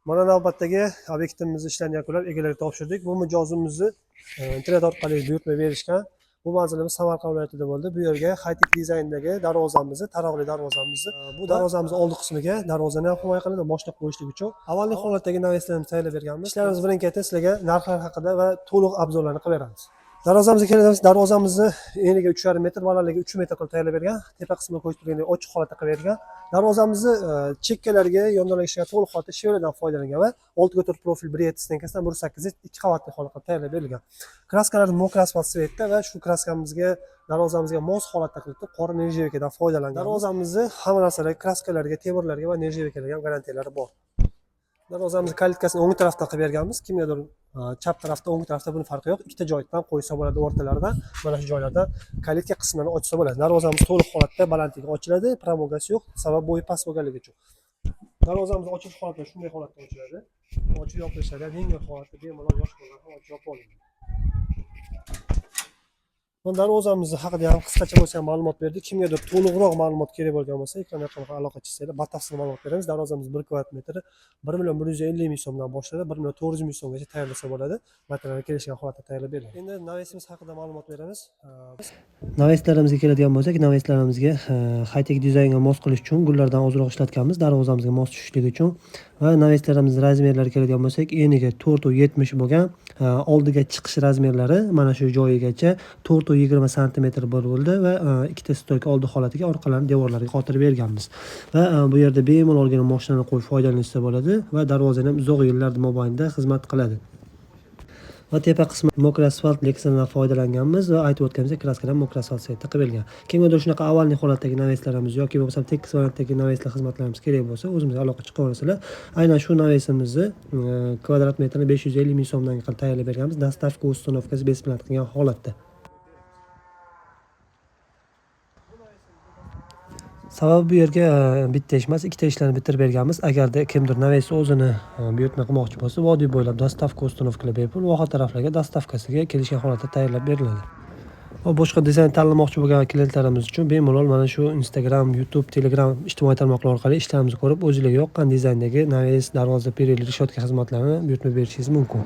Mana navbatdagi obyektimizni ishlarni yakunlab egalariga topshirdik. Bu mijozimizni internet orqali buyurtma berishgan. Bu manzilimiz Samarqand viloyatida bo'ldi. Bu yerga high-tech dizayndagi darvozamizni, taroqli darvozamizni, bu darvozamiz oldi qismiga darvozani ham himoya qiladi, boshliq qo'yishlik uchun avvalgi holatdagi naveslarni tayyorlab berganmiz. Ishlarimiz birin-ketin sizlarga narxlar haqida va to'liq obzorlarni qilib beramiz. Darvozamizga kelamiz. Darvozamizni eniga 3,5 metr, balandligi 3 metr qilib tayyorlab bergan. Tepa qismiga qo'yib turgandek ochiq holatda qilib bergan. Darvozamizni chekkalariga, yondorishiga to'liq holatda Chevroletdan foydalangan va 6 profil 1.7 stenkasidan 1.8 2 qavatli holatda tayyorlab berilgan. Kraskalar mokra asfalt svetda va shu kraskamizga darvozamizga mos holatda qilib qora nержавейкаdan foydalangan. Darvozamizni hamma narsalarga, kraskalarga, temirlarga va nержавейкаlarga ham garantiyalari bor. Darvozamiz kalitkasini o'ng tarafdan qilib berganmiz. Kimgadir chap tarafda, o'ng tarafda buni farqi yo'q. Ikkita joydan qo'ysa bo'ladi o'rtalaridan. Mana shu joylardan kalitka qismini ochsa bo'ladi. Darvozamiz to'liq holatda balandligi ochiladi, promogasi yo'q, sabab bo'yi past bo'lganligi uchun. Darvozamiz ochiq holatda shunday holatda ochiladi. Ochib yopilishadi, yengil holatda bemalol yosh bolalar ham ochib yopib oladi. Darvozamiz haqida ham qisqacha bo'lsa ham ma'lumot berdik. Kimgadir to'liqroq ma'lumot kerak bo'lgan bo'lsa, ekran orqali aloqa qilsanglar, batafsil ma'lumot beramiz. Darvozamiz 1 kvadrat metri 1.150.000 so'mdan boshlanadi, 1.400.000 so'mgacha tayyorlasa bo'ladi. Materiallar kelishgan holatda tayyorlab beriladi. Endi navesimiz haqida ma'lumot beramiz. Naveslarimizga keladigan bo'lsak, naveslarimizga high-tech dizaynga mos qilish uchun gullardan ozroq ishlatganmiz, darvozamizga mos tushishligi uchun. Va naveslarimiz razmerlariga keladigan bo'lsak, eniga 4.70 bo'lgan, oldiga chiqish razmerlari mana shu joyigacha 4.20 sm bo'ldi va ikkita stoyk oldi holatiga orqalarini devorlariga qotirib berganmiz. Va bu yerda bemalolgina mashinani qo'yib foydalanishsa bo'ladi va darvozani ham uzoq yillar mobaynida xizmat qiladi. Va tepa qismi mokra asfalt leksondan foydalanganmiz va aytib o'tganimizda kraskadan mokra asfalt svetda qilib bergan. Kimgadir shunaqa avvalgi holatdagi naveslarimiz yoki bo'lmasa tekis variantdagi naveslar xizmatlarimiz kerak bo'lsa, o'zimizga aloqa chiqaversalar, aynan shu navesimizni kvadrat metrini 550.000 so'mdan qilib tayyorlab berganmiz. Dostavka uстановкасы besplat qilgan holatda. Sababi bu yerga bitta ish emas, ikkita ishlarni bitirib berganmiz. Agarda kimdir navesi o'zini buyurtma qilmoqchi bo'lsa, vodiy bo'ylab dostavka uстановкалар bepul voha taraflarga dostavkasiga kelishgan holatda tayyorlab beriladi. Va boshqa dizayn tanlamoqchi bo'lgan klientlarimiz uchun bemalol mana shu Instagram, YouTube, Telegram ijtimoiy tarmoqlar orqali ishlarimizni ko'rib, o'zingizga yoqqan dizayndagi naves, darvoza, peril, rishotka xizmatlarini buyurtma berishingiz mumkin.